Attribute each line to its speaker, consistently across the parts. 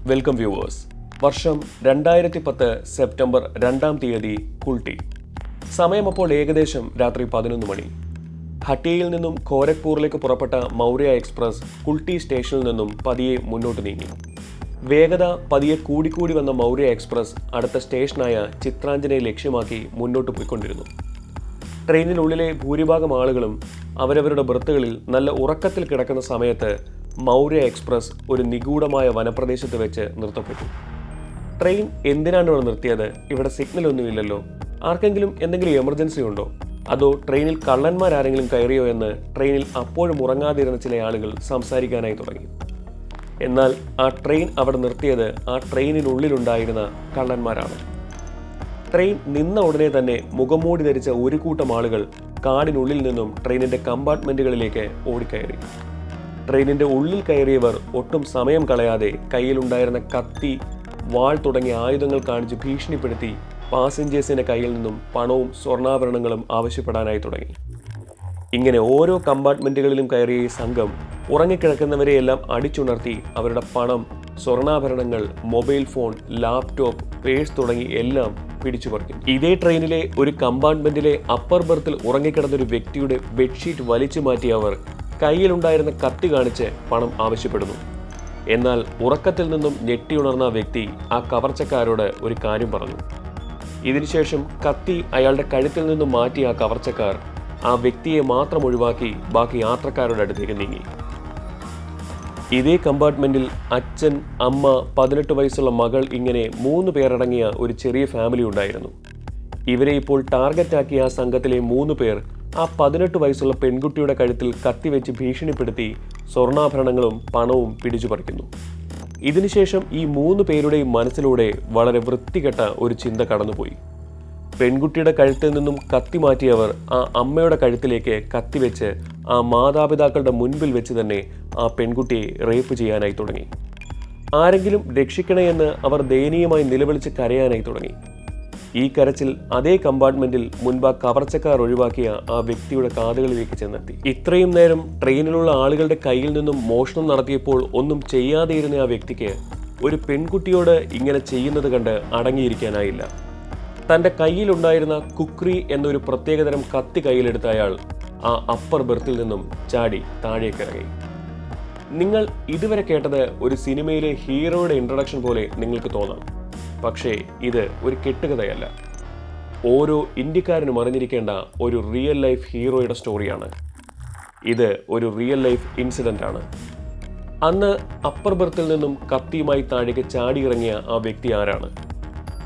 Speaker 1: Welcome viewers. വർഷം 2010 September 2-ാം തീയതി കുൾട്ടി. സമയം അപ്പോൾ ഏകദേശം രാത്രി 11 മണി. ഹട്ടിയയിൽ നിന്നും ഖോരഗ്പൂറിലേക്ക് പുറപ്പെട്ട മൗര്യ എക്സ്പ്രസ് കുൾട്ടി സ്റ്റേഷനിൽ നിന്നും പതിയെ മുന്നോട്ട് നീങ്ങി. വേഗത പതിയെ കൂടിക്കൂടി വന്ന മൗര്യ എക്സ്പ്രസ് അടുത്ത സ്റ്റേഷനായ ചിത്രാഞ്ജനയെ ലക്ഷ്യമാക്കി മുന്നോട്ട് പോയിക്കൊണ്ടിരുന്നു. ട്രെയിനിനുള്ളിലെ ഭൂരിഭാഗം ആളുകളും അവരവരുടെ ബർത്തുകളിൽ നല്ല ഉറക്കത്തിൽ കിടക്കുന്ന സമയത്ത് മൗര്യ എക്സ്പ്രസ് ഒരു നിഗൂഢമായ വനപ്രദേശത്ത് വെച്ച് നിർത്തപ്പെട്ടു. ട്രെയിൻ എന്തിനാണ് ഇവിടെ നിർത്തിയത്? ഇവിടെ സിഗ്നൽ ഒന്നുമില്ലല്ലോ. ആർക്കെങ്കിലും എന്തെങ്കിലും എമർജൻസി ഉണ്ടോ? അതോ ട്രെയിനിൽ കള്ളന്മാരാരെങ്കിലും കയറിയോ എന്ന് ട്രെയിനിൽ അപ്പോഴും ഉറങ്ങാതിരുന്ന ചില ആളുകൾ സംസാരിക്കാനായി തുടങ്ങി. എന്നാൽ ആ ട്രെയിൻ അവിടെ നിർത്തിയത് ആ ട്രെയിനിനുള്ളിലുണ്ടായിരുന്ന കള്ളന്മാരാണ്. ട്രെയിൻ നിന്ന ഉടനെ തന്നെ മുഖംമൂടി ധരിച്ച ഒരു കൂട്ടം ആളുകൾ കാടിനുള്ളിൽ നിന്നും ട്രെയിനിന്റെ കമ്പാർട്ട്മെന്റുകളിലേക്ക് ഓടിക്കയറി. ട്രെയിനിന്റെ ഉള്ളിൽ കയറിയവർ ഒട്ടും സമയം കളയാതെ കയ്യിലുണ്ടായിരുന്ന കത്തി, വാൾ തുടങ്ങിയ ആയുധങ്ങൾ കാണിച്ച് ഭീഷണിപ്പെടുത്തി പാസഞ്ചേഴ്സിന്റെ കയ്യിൽ നിന്നും പണവും സ്വർണ്ണാഭരണങ്ങളും ആവശ്യപ്പെടാനായി തുടങ്ങി. ഇങ്ങനെ ഓരോ കമ്പാർട്ട്മെന്റുകളിലും കയറിയ ഈ സംഘം ഉറങ്ങിക്കിടക്കുന്നവരെയെല്ലാം അടിച്ചുണർത്തി അവരുടെ പണം, സ്വർണ്ണാഭരണങ്ങൾ, മൊബൈൽ ഫോൺ, ലാപ്ടോപ്പ്, പേഴ്സ് തുടങ്ങി എല്ലാം പിടിച്ചുപറിക്കും. ഇതേ ട്രെയിനിലെ ഒരു കമ്പാർട്ട്മെന്റിലെ അപ്പർ ബർത്തിൽ ഉറങ്ങിക്കിടന്നൊരു വ്യക്തിയുടെ ബെഡ്ഷീറ്റ് വലിച്ചു മാറ്റിയ അവർ കയ്യിലുണ്ടായിരുന്ന കത്തി കാണിച്ച് പണം ആവശ്യപ്പെടുന്നു. എന്നാൽ ഉറക്കത്തിൽ നിന്നും ഞെട്ടിയുണർന്ന വ്യക്തി ആ കവർച്ചക്കാരോട് ഒരു കാര്യം പറഞ്ഞു. ഇതിനുശേഷം കത്തി അയാളുടെ കഴുത്തിൽ നിന്നും മാറ്റിയ ആ കവർച്ചക്കാർ ആ വ്യക്തിയെ മാത്രം ഒഴിവാക്കി ബാക്കി യാത്രക്കാരുടെ അടുത്തേക്ക് നീങ്ങി. ഇതേ കമ്പാർട്ട്മെന്റിൽ അച്ഛൻ, അമ്മ, 18 വയസ്സുള്ള മകൾ, ഇങ്ങനെ 3 പേരടങ്ങിയ ഒരു ചെറിയ ഫാമിലി ഉണ്ടായിരുന്നു. ഇവരെ ഇപ്പോൾ ടാർഗറ്റാക്കിയ ആ സംഘത്തിലെ 3 പേർ ആ 18 വയസ്സുള്ള പെൺകുട്ടിയുടെ കഴുത്തിൽ കത്തിവെച്ച് ഭീഷണിപ്പെടുത്തി സ്വർണ്ണാഭരണങ്ങളും പണവും പിടിച്ചുപറിക്കുന്നു. ഇതിനുശേഷം ഈ 3 പേരുടെയും മനസ്സിലൂടെ വളരെ വൃത്തികെട്ട ഒരു ചിന്ത കടന്നുപോയി. പെൺകുട്ടിയുടെ കഴുത്തിൽ നിന്നും കത്തി മാറ്റിയവർ ആ അമ്മയുടെ കഴുത്തിലേക്ക് കത്തിവെച്ച് ആ മാതാപിതാക്കളുടെ മുൻപിൽ വെച്ച് തന്നെ ആ പെൺകുട്ടിയെ റേപ്പ് ചെയ്യാനായി തുടങ്ങി. ആരെങ്കിലും രക്ഷിക്കണേ എന്ന് അവർ ദയനീയമായി നിലവിളിച്ച് കരയാനായി തുടങ്ങി. ഈ കരച്ചിൽ അതേ കമ്പാർട്ട്മെന്റിൽ മുൻപ് ആ കവർച്ചക്കാർ ഒഴിവാക്കിയ ആ വ്യക്തിയുടെ കാതുകളിലേക്ക് ചെന്നെത്തി. ഇത്രയും നേരം ട്രെയിനിലുള്ള ആളുകളുടെ കയ്യിൽ നിന്നും മോഷണം നടത്തിയപ്പോൾ ഒന്നും ചെയ്യാതെയിരുന്ന ആ വ്യക്തിക്ക് ഒരു പെൺകുട്ടിയോട് ഇങ്ങനെ ചെയ്യുന്നത് കണ്ട് അടങ്ങിയിരിക്കാനായില്ല. തൻ്റെ കയ്യിലുണ്ടായിരുന്ന കുക്രി എന്നൊരു പ്രത്യേകതരം കത്തി കയ്യിലെടുത്ത അയാൾ ആ അപ്പർ ബെർത്തിൽ നിന്നും ചാടി താഴേക്കിറങ്ങി. നിങ്ങൾ ഇതുവരെ കേട്ടത് ഒരു സിനിമയിലെ ഹീറോയുടെ ഇൻട്രൊഡക്ഷൻ പോലെ നിങ്ങൾക്ക് തോന്നാം. പക്ഷേ ഇത് ഒരു കെട്ടുകഥയല്ല. ഓരോ ഇന്ത്യക്കാരനും അറിഞ്ഞിരിക്കേണ്ട ഒരു റിയൽ ലൈഫ് ഹീറോയുടെ സ്റ്റോറിയാണ്. ഇത് ഒരു റിയൽ ലൈഫ് ഇൻസിഡൻ്റ് ആണ്. അന്ന് അപ്പർ ബർത്തിൽ നിന്നും കത്തിയുമായി താഴേക്ക് ചാടിയിറങ്ങിയ ആ വ്യക്തി ആരാണ്?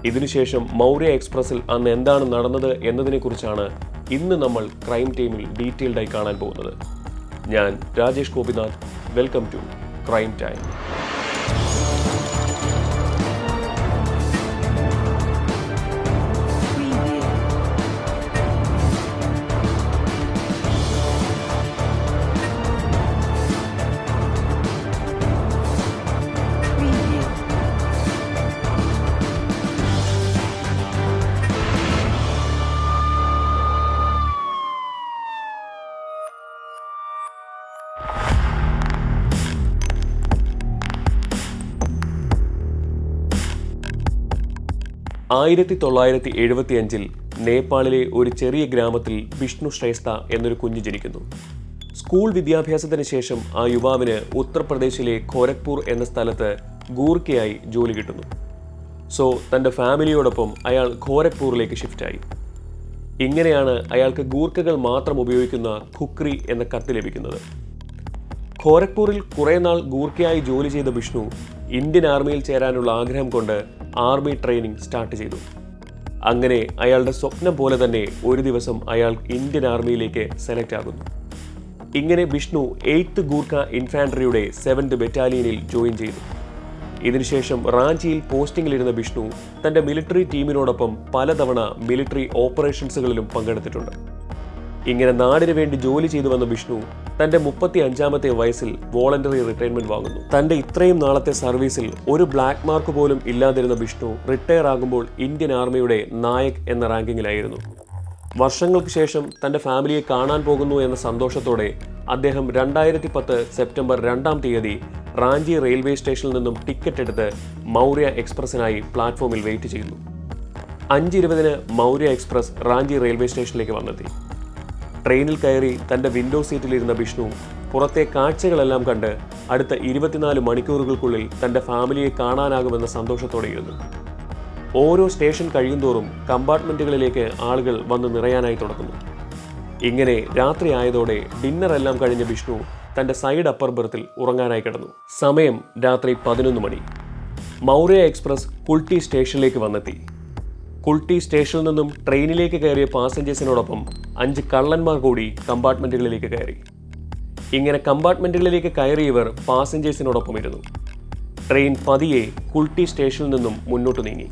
Speaker 1: ഇതിനുശേഷം മൗര്യ എക്സ്പ്രസിൽ അന്ന് എന്താണ് നടന്നത് എന്നതിനെക്കുറിച്ചാണ് ഇന്ന് നമ്മൾ ക്രൈം ടൈമിൽ ഡീറ്റെയിൽഡായി കാണാൻ പോകുന്നത്. ഞാൻ Rajesh Gopinath. Welcome to crime time. ൽ നേപ്പാളിലെ ഒരു ചെറിയ ഗ്രാമത്തിൽ വിഷ്ണു ശ്രേഷ്ഠ എന്നൊരു കുഞ്ഞ് ജനിക്കുന്നു. സ്കൂൾ വിദ്യാഭ്യാസത്തിന് ശേഷം ആ യുവാവിന് ഉത്തർപ്രദേശിലെ ഖോരഗ്പൂർ എന്ന സ്ഥലത്ത് ഗൂർഖയായി ജോലി കിട്ടുന്നു. സോ തൻ്റെ ഫാമിലിയോടൊപ്പം അയാൾ ഖോരഗ്പൂറിലേക്ക് ഷിഫ്റ്റായി. ഇങ്ങനെയാണ് അയാൾക്ക് ഗൂർഖകൾ മാത്രം ഉപയോഗിക്കുന്ന ഖുക്രി എന്ന കത്ത് ലഭിക്കുന്നത്. ഖോരഗ്പൂരിൽ കുറേ നാൾ ഗൂർഖയായി ജോലി ചെയ്ത വിഷ്ണു ഇന്ത്യൻ ആർമിയിൽ ചേരാനുള്ള ആഗ്രഹം കൊണ്ട് ആർമി ട്രെയിനിങ് സ്റ്റാർട്ട് ചെയ്തു. അങ്ങനെ അയാളുടെ സ്വപ്നം പോലെ തന്നെ ഒരു ദിവസം അയാൾ ഇന്ത്യൻ ആർമിയിലേക്ക് സെലക്ട് ആകുന്നു. ഇങ്ങനെ വിഷ്ണു 8th ഗൂർഖ ഇൻഫാൻട്രിയുടെ 7th ബറ്റാലിയനിൽ ജോയിൻ ചെയ്തു. ഇതിനുശേഷം റാഞ്ചിയിൽ പോസ്റ്റിംഗിലിരുന്ന വിഷ്ണു തൻ്റെ മിലിറ്ററി ടീമിനോടൊപ്പം പലതവണ മിലിറ്ററി ഓപ്പറേഷൻസുകളിലും പങ്കെടുത്തിട്ടുണ്ട്. ഇങ്ങനെ നാടിനു വേണ്ടി ജോലി ചെയ്തു വന്ന വിഷ്ണു തൻ്റെ 35ാമത്തെ വയസ്സിൽ വോളണ്ടറി റിട്ടയർമെന്റ് വാങ്ങുന്നു. തൻ്റെ ഇത്രയും നാളത്തെ സർവീസിൽ ഒരു ബ്ലാക്ക് മാർക്ക് പോലും ഇല്ലാതിരുന്ന വിഷ്ണു റിട്ടയർ ആകുമ്പോൾ ഇന്ത്യൻ ആർമിയുടെ നായക് എന്ന റാങ്കിങ്ങിലായിരുന്നു. വർഷങ്ങൾക്ക് ശേഷം തൻ്റെ ഫാമിലിയെ കാണാൻ പോകുന്നു എന്ന സന്തോഷത്തോടെ അദ്ദേഹം 2010 സെപ്റ്റംബർ 2-ാം തീയതി റാഞ്ചി റെയിൽവേ സ്റ്റേഷനിൽ നിന്നും ടിക്കറ്റ് എടുത്ത് മൗര്യ എക്സ്പ്രസിനായി പ്ലാറ്റ്ഫോമിൽ വെയിറ്റ് ചെയ്യുന്നു. 5:20 മൗര്യ എക്സ്പ്രസ് റാഞ്ചി റെയിൽവേ സ്റ്റേഷനിലേക്ക് വന്നെത്തി. ട്രെയിനിൽ കയറി തൻ്റെ വിൻഡോ സീറ്റിലിരുന്ന ബിഷ്ണു പുറത്തെ കാഴ്ചകളെല്ലാം കണ്ട് അടുത്ത 24 മണിക്കൂറുകൾക്കുള്ളിൽ തൻ്റെ ഫാമിലിയെ കാണാനാകുമെന്ന സന്തോഷത്തോടെ ഇരുന്നു. ഓരോ സ്റ്റേഷൻ കഴിയുന്തോറും കമ്പാർട്ട്മെൻറ്റുകളിലേക്ക് ആളുകൾ വന്ന് നിറയാനായി തുടങ്ങുന്നു. ഇങ്ങനെ രാത്രി ആയതോടെ ഡിന്നറെല്ലാം കഴിഞ്ഞ ബിഷ്ണു തൻ്റെ സൈഡ് അപ്പർ ബെർത്തിൽ ഉറങ്ങാനായി കിടന്നു. സമയം രാത്രി 11 മണി. മൗര്യ എക്സ്പ്രസ് കുൾട്ടി സ്റ്റേഷനിലേക്ക് വന്നെത്തി. കുൾട്ടി സ്റ്റേഷനിൽ നിന്നും ട്രെയിനിലേക്ക് കയറിയ പാസഞ്ചേഴ്സിനോടൊപ്പം 5 കള്ളന്മാർ കൂടി കമ്പാർട്ട്മെൻറ്റുകളിലേക്ക് കയറി. ഇങ്ങനെ കമ്പാർട്ട്മെൻറ്റുകളിലേക്ക് കയറിയവർ പാസഞ്ചേഴ്സിനോടൊപ്പം ഇരുന്നു. ട്രെയിൻ പതിയെ കുൾട്ടി സ്റ്റേഷനിൽ നിന്നും മുന്നോട്ട് നീങ്ങി.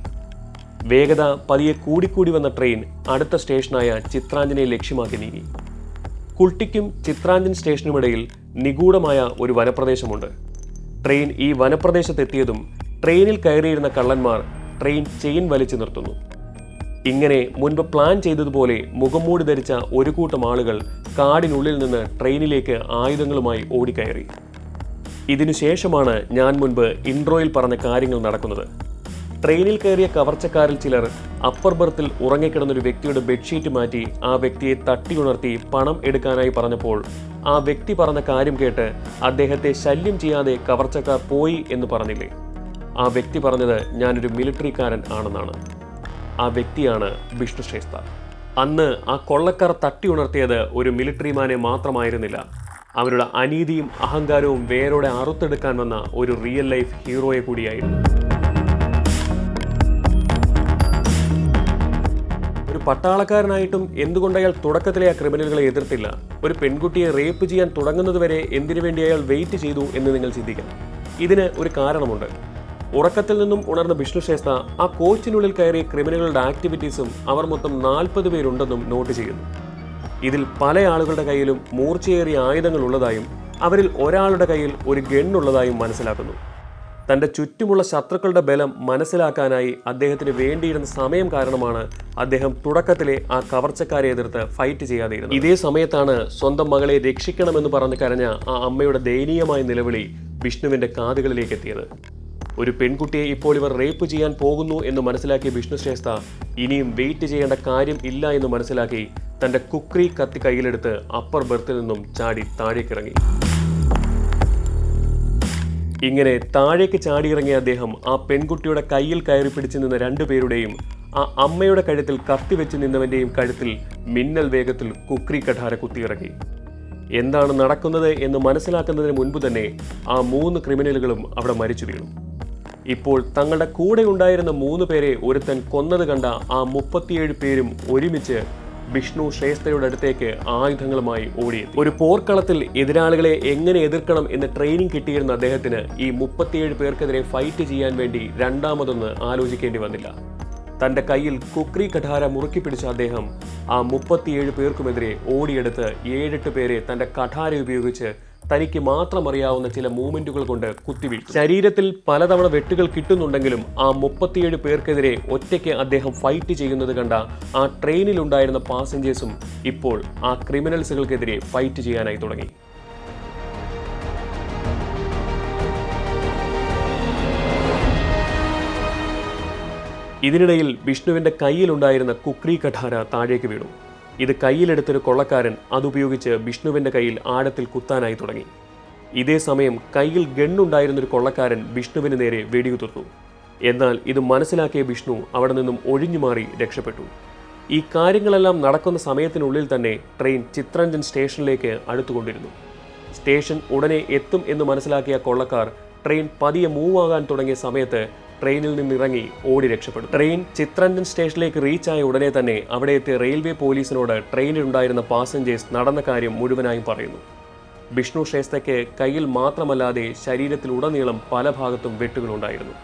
Speaker 1: വേഗത പതിയെ കൂടിക്കൂടി വന്ന ട്രെയിൻ അടുത്ത സ്റ്റേഷനായ ചിത്രാഞ്ജനെ ലക്ഷ്യമാക്കി നീങ്ങി. കുൾട്ടിക്കും ചിത്രാഞ്ജൻ സ്റ്റേഷനുമിടയിൽ നിഗൂഢമായ ഒരു വനപ്രദേശമുണ്ട്. ട്രെയിൻ ഈ വനപ്രദേശത്തെത്തിയതും ട്രെയിനിൽ കയറിയിരുന്ന കള്ളന്മാർ ട്രെയിൻ ചെയിൻ വലിച്ചു നിർത്തുന്നു. ഇങ്ങനെ മുൻപ് പ്ലാൻ ചെയ്തതുപോലെ മുഖംമൂടി ധരിച്ച ഒരു കൂട്ടം ആളുകൾ കാടിനുള്ളിൽ നിന്ന് ട്രെയിനിലേക്ക് ആയുധങ്ങളുമായി ഓടിക്കയറി. ഇതിനുശേഷമാണ് ഞാൻ മുൻപ് ഇൻട്രോയിൽ പറഞ്ഞ കാര്യങ്ങൾ നടക്കുന്നത്. ട്രെയിനിൽ കയറിയ കവർച്ചക്കാരിൽ ചിലർ അപ്പർ ബെർത്തിൽ ഉറങ്ങിക്കിടന്നൊരു വ്യക്തിയുടെ ബെഡ്ഷീറ്റ് മാറ്റി ആ വ്യക്തിയെ തട്ടിയുണർത്തി പണം എടുക്കാനായി പറഞ്ഞപ്പോൾ ആ വ്യക്തി പറഞ്ഞ കാര്യം കേട്ട് അദ്ദേഹത്തെ ശല്യം ചെയ്യാതെ കവർച്ചക്കാർ പോയി എന്ന് പറഞ്ഞില്ലേ? ആ വ്യക്തി പറഞ്ഞത് ഞാനൊരു മിലിറ്ററിക്കാരൻ ആണെന്നാണ്. ആ വ്യക്തിയാണ് വിഷ്ണു ശ്രേഷ്ഠ. അന്ന് ആ കൊള്ളക്കാർ തട്ടിയുണർത്തിയത് ഒരു മിലിറ്ററിമാനെ മാത്രമായിരുന്നില്ല, അവരുടെ അനീതിയും അഹങ്കാരവും വേരോടെ അറുത്തെടുക്കാൻ വന്ന ഒരു റിയൽ ലൈഫ് ഹീറോയെ കൂടിയായിരുന്നു. ഒരു പട്ടാളക്കാരനായിട്ടും എന്തുകൊണ്ട് അയാൾ തുടക്കത്തിലെ ആ ക്രിമിനലുകളെ എതിർത്തില്ല? ഒരു പെൺകുട്ടിയെ റേപ്പ് ചെയ്യാൻ തുടങ്ങുന്നതുവരെ എന്തിനു വേണ്ടി അയാൾ വെയിറ്റ് ചെയ്തു എന്ന് നിങ്ങൾ ചിന്തിക്കണം. ഇതിന് ഒരു കാരണമുണ്ട്. ഉറക്കത്തിൽ നിന്നും ഉണർന്ന വിഷ്ണു ശ്രേഷ്ഠ ആ കോച്ചിനുള്ളിൽ കയറിയ ക്രിമിനലുകളുടെ ആക്ടിവിറ്റീസും അവർ മൊത്തം 40 പേരുണ്ടെന്നും നോട്ട് ചെയ്യുന്നു. ഇതിൽ പല ആളുകളുടെ കയ്യിലും മൂർച്ചയേറിയ ആയുധങ്ങൾ ഉള്ളതായും അവരിൽ ഒരാളുടെ കയ്യിൽ ഒരു ഗണ്ണുള്ളതായും മനസ്സിലാക്കുന്നു. തൻ്റെ ചുറ്റുമുള്ള ശത്രുക്കളുടെ ബലം മനസ്സിലാക്കാനായി അദ്ദേഹത്തിന് വേണ്ടിയിരുന്ന സമയം കാരണമാണ് അദ്ദേഹം തുടക്കത്തിലെ ആ കവർച്ചക്കാരെ എതിർത്ത് ഫൈറ്റ് ചെയ്യാതെയിരുന്നത്. ഇതേ സമയത്താണ് സ്വന്തം മകളെ രക്ഷിക്കണമെന്ന് പറഞ്ഞ് കരഞ്ഞ ആ അമ്മയുടെ ദയനീയമായ നിലവിളി വിഷ്ണുവിൻ്റെ കാതുകളിലേക്ക് എത്തിയത്. ഒരു പെൺകുട്ടിയെ ഇപ്പോൾ ഇവർ റേപ്പ് ചെയ്യാൻ പോകുന്നു എന്ന് മനസ്സിലാക്കിയ വിഷ്ണു ശ്രേഷ്ഠ ഇനിയും വെയിറ്റ് ചെയ്യേണ്ട കാര്യം ഇല്ല എന്ന് മനസ്സിലാക്കി തൻ്റെ കുക്രി കത്തി കയ്യിലെടുത്ത് അപ്പർ ബെർത്തിൽ നിന്നും ചാടി താഴേക്കിറങ്ങി. ഇങ്ങനെ താഴേക്ക് ചാടിയിറങ്ങിയ അദ്ദേഹം ആ പെൺകുട്ടിയുടെ കയ്യിൽ കയറി പിടിച്ചു നിന്ന 2 പേരുടെയും ആ അമ്മയുടെ കഴുത്തിൽ കത്തിവെച്ച് നിന്നവൻ്റെയും കഴുത്തിൽ മിന്നൽ വേഗത്തിൽ കുക്രി കഠാര കുത്തിയിറങ്ങി. എന്താണ് നടക്കുന്നത് എന്ന് മനസ്സിലാക്കുന്നതിന് മുൻപ് തന്നെ ആ 3 ക്രിമിനലുകളും അവിടെ മരിച്ചു വീണു. ഇപ്പോൾ തങ്ങളുടെ കൂടെ ഉണ്ടായിരുന്ന 3 പേരെ ഒരുത്തൻ കൊന്നത് കണ്ട ആ 37 പേരും ഒരുമിച്ച് വിഷ്ണു ശ്രേഷ്ഠയുടെ അടുത്തേക്ക് ആയുധങ്ങളുമായി ഓടിയെത്തി. ഒരു പോർക്കളത്തിൽ എതിരാളികളെ എങ്ങനെ എതിർക്കണം എന്ന് ട്രെയിനിങ് കിട്ടിയിരുന്ന അദ്ദേഹത്തിന് ഈ 37 പേർക്കെതിരെ ഫൈറ്റ് ചെയ്യാൻ വേണ്ടി രണ്ടാമതൊന്ന് ആലോചിക്കേണ്ടി വന്നില്ല. തൻ്റെ കയ്യിൽ കുക്രി കഠാര മുറുക്കി പിടിച്ച അദ്ദേഹം ആ 37 പേർക്കുമെതിരെ ഓടിയെടുത്ത് 7-8 പേരെ തൻ്റെ കഠാര ഉപയോഗിച്ച് തനിക്ക് മാത്രം അറിയാവുന്ന ചില മൂവ്മെന്റുകൾ കൊണ്ട് കുത്തിവീഴ്ത്തി. ശരീരത്തിൽ പലതവണ വെട്ടുകൾ കിട്ടുന്നുണ്ടെങ്കിലും ആ 37 പേർക്കെതിരെ ഒറ്റയ്ക്ക് അദ്ദേഹം ഫൈറ്റ് ചെയ്യുന്നത് കണ്ട ആ ട്രെയിനിലുണ്ടായിരുന്ന പാസഞ്ചേഴ്സും ഇപ്പോൾ ആ ക്രിമിനൽസുകൾക്കെതിരെ ഫൈറ്റ് ചെയ്യാനായി തുടങ്ങി. ഇതിനിടയിൽ വിഷ്ണുവിൻ്റെ കയ്യിലുണ്ടായിരുന്ന കുക്രി കഠാര താഴേക്ക് വീണു. ഇത് കയ്യിലെടുത്തൊരു കൊള്ളക്കാരൻ അതുപയോഗിച്ച് വിഷ്ണുവിൻ്റെ കയ്യിൽ ആഴത്തിൽ കുത്താനായി തുടങ്ങി. ഇതേ സമയം കയ്യിൽ ഗണ്ണുണ്ടായിരുന്നൊരു കൊള്ളക്കാരൻ വിഷ്ണുവിന് നേരെ വെടിയുതിർത്തു. എന്നാൽ ഇത് മനസ്സിലാക്കിയ വിഷ്ണു അവിടെ നിന്നും ഒഴിഞ്ഞുമാറി രക്ഷപ്പെട്ടു. ഈ കാര്യങ്ങളെല്ലാം നടക്കുന്ന സമയത്തിനുള്ളിൽ തന്നെ ട്രെയിൻ ചിത്രഞ്ജൻ സ്റ്റേഷനിലേക്ക് അടുത്തുകൊണ്ടിരുന്നു. സ്റ്റേഷൻ ഉടനെ എത്തും എന്ന് മനസ്സിലാക്കിയ കൊള്ളക്കാർ ട്രെയിൻ പതിയെ മൂവ് ആകാൻ തുടങ്ങിയ സമയത്ത് ട്രെയിനിൽ നിന്നിറങ്ങി ഓടി രക്ഷപ്പെടും. ട്രെയിൻ ചിത്രഞ്ജൻ സ്റ്റേഷനിലേക്ക് റീച്ചായ ഉടനെ തന്നെ അവിടെ എത്തിയ റെയിൽവേ പോലീസിനോട് ട്രെയിനിലുണ്ടായിരുന്ന പാസഞ്ചേഴ്സ് നടന്ന കാര്യം മുഴുവനായും പറയുന്നു. വിഷ്ണു ശ്രേഷ്ഠയ്ക്ക് കയ്യിൽ മാത്രമല്ലാതെ ശരീരത്തിലുടനീളം പല ഭാഗത്തും വെട്ടുകളുണ്ടായിരുന്നു.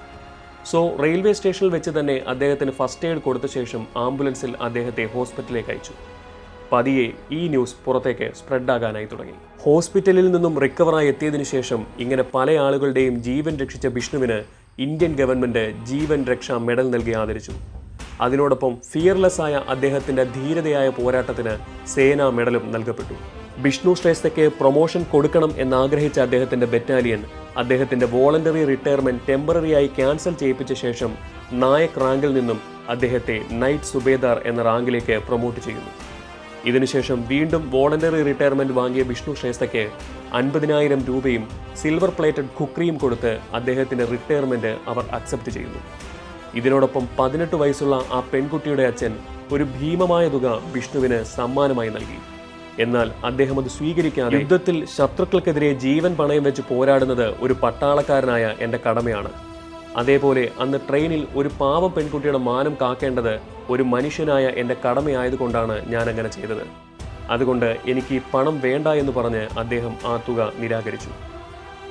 Speaker 1: സോ റെയിൽവേ സ്റ്റേഷനിൽ വെച്ച് തന്നെ അദ്ദേഹത്തിന് ഫസ്റ്റ് എയ്ഡ് കൊടുത്ത ശേഷം ആംബുലൻസിൽ അദ്ദേഹത്തെ ഹോസ്പിറ്റലിലേക്ക് അയച്ചു. പതിയെ ഈ ന്യൂസ് പുറത്തേക്ക് സ്പ്രെഡാകാനായി തുടങ്ങി. ഹോസ്പിറ്റലിൽ നിന്നും റിക്കവറായി എത്തിയതിനു ശേഷം ഇങ്ങനെ പല ആളുകളുടെയും ജീവൻ രക്ഷിച്ച വിഷ്ണുവിന് ഇന്ത്യൻ ഗവൺമെൻറ് ജീവൻ രക്ഷാ മെഡൽ നൽകി ആദരിച്ചു. അതിനോടൊപ്പം ഫിയർലെസ് ആയ അദ്ദേഹത്തിൻ്റെ ധീരതയായ പോരാട്ടത്തിന് സേനാ മെഡലും നൽകപ്പെട്ടു. വിഷ്ണു ശ്രേഷ്ഠയ്ക്ക് പ്രൊമോഷൻ കൊടുക്കണം എന്നാഗ്രഹിച്ച അദ്ദേഹത്തിന്റെ ബറ്റാലിയൻ അദ്ദേഹത്തിന്റെ വോളണ്ടറി റിട്ടയർമെന്റ് ടെമ്പററിയായി ക്യാൻസൽ ചെയ്യിപ്പിച്ച ശേഷം നായക് റാങ്കിൽ നിന്നും അദ്ദേഹത്തെ നൈറ്റ് സുബേദാർ എന്ന റാങ്കിലേക്ക് പ്രൊമോട്ട് ചെയ്യുന്നു. ഇതിനുശേഷം വീണ്ടും വോളണ്ടറി റിട്ടയർമെന്റ് വാങ്ങിയ വിഷ്ണു ശ്രേഷ്ഠയ്ക്ക് 50,000 രൂപയും സിൽവർ പ്ലേറ്റഡ് കുക്രിയും കൊടുത്ത് അദ്ദേഹത്തിന്റെ റിട്ടയർമെന്റ് അവർ അക്സെപ്റ്റ് ചെയ്യുന്നു. ഇതിനോടൊപ്പം 18 വയസ്സുള്ള ആ പെൺകുട്ടിയുടെ അച്ഛൻ ഒരു ഭീമമായ തുക വിഷ്ണുവിന് സമ്മാനമായി നൽകി. എന്നാൽ അദ്ദേഹം അത് സ്വീകരിക്കാതെ, യുദ്ധത്തിൽ ശത്രുക്കൾക്കെതിരെ ജീവൻ പണയം വെച്ച് പോരാടുന്നത് ഒരു പട്ടാളക്കാരനായ എൻ്റെ കടമയാണ്, അതേപോലെ അന്ന് ട്രെയിനിൽ ഒരു പാവം പെൺകുട്ടിയുടെ മാനം കാക്കേണ്ടത് ഒരു മനുഷ്യനായ എൻ്റെ കടമയായതുകൊണ്ടാണ് ഞാൻ അങ്ങനെ ചെയ്തത്, അതുകൊണ്ട് എനിക്ക് ഈ പണം വേണ്ട എന്ന് പറഞ്ഞ് അദ്ദേഹം ആ തുക നിരാകരിച്ചു.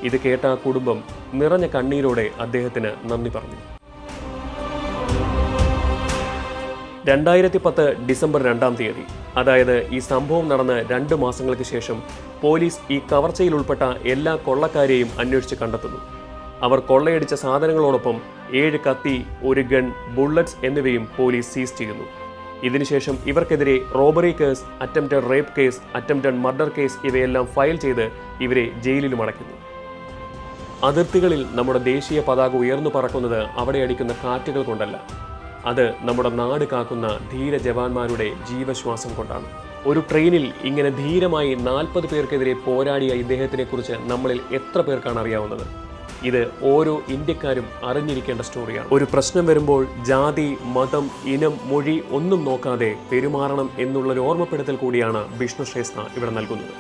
Speaker 1: ഇത് കേട്ട ആ കുടുംബം നിറഞ്ഞ കണ്ണീരോടെ അദ്ദേഹത്തിന് നന്ദി പറഞ്ഞു. 2010 ഡിസംബർ 2-ാം തീയതി, അതായത് ഈ സംഭവം നടന്ന് 2 മാസങ്ങൾക്ക് ശേഷം, പോലീസ് ഈ കവർച്ചയിൽ ഉൾപ്പെട്ട എല്ലാ കൊള്ളക്കാരെയും അന്വേഷിച്ച് കണ്ടെത്തുന്നു. അവർ കൊള്ളയടിച്ച സാധനങ്ങളോടൊപ്പം 7 കത്തി, 1 ഗൺ, ബുള്ളറ്റ്സ് എന്നിവയും പോലീസ് സീസ് ചെയ്യുന്നു. ഇതിനുശേഷം ഇവർക്കെതിരെ robbery case, attempted rape case, attempted murder case ഇവയെല്ലാം ഫയൽ ചെയ്ത് ഇവരെ ജയിലിലും അടയ്ക്കുന്നു. അതിർത്തികളിൽ നമ്മുടെ ദേശീയ പതാക ഉയർന്നു പറക്കുന്നത് അവിടെ അടിക്കുന്ന കാറ്റുകൾ കൊണ്ടല്ല, അത് നമ്മുടെ നാട് കാക്കുന്ന ധീര ജവാന്മാരുടെ ജീവശ്വാസം കൊണ്ടാണ്. ഒരു ട്രെയിനിൽ ഇങ്ങനെ ധീരമായി 40 പേർക്കെതിരെ പോരാടിയ ഇദ്ദേഹത്തിനെ കുറിച്ച് നമ്മളിൽ എത്ര പേർക്കാണ് അറിയാവുന്നത്? ഇത് ഓരോ ഇന്ത്യക്കാരും അറിഞ്ഞിരിക്കേണ്ട സ്റ്റോറിയാണ്. ഒരു പ്രശ്നം വരുമ്പോൾ ജാതി, മതം, ഇനം, മൊഴി ഒന്നും നോക്കാതെ പെരുമാറണം എന്നുള്ളൊരു ഓർമ്മപ്പെടുത്തൽ കൂടിയാണ് വിഷ്ണു ശ്രേഷ്ഠ ഇവിടെ നൽകുന്നത്.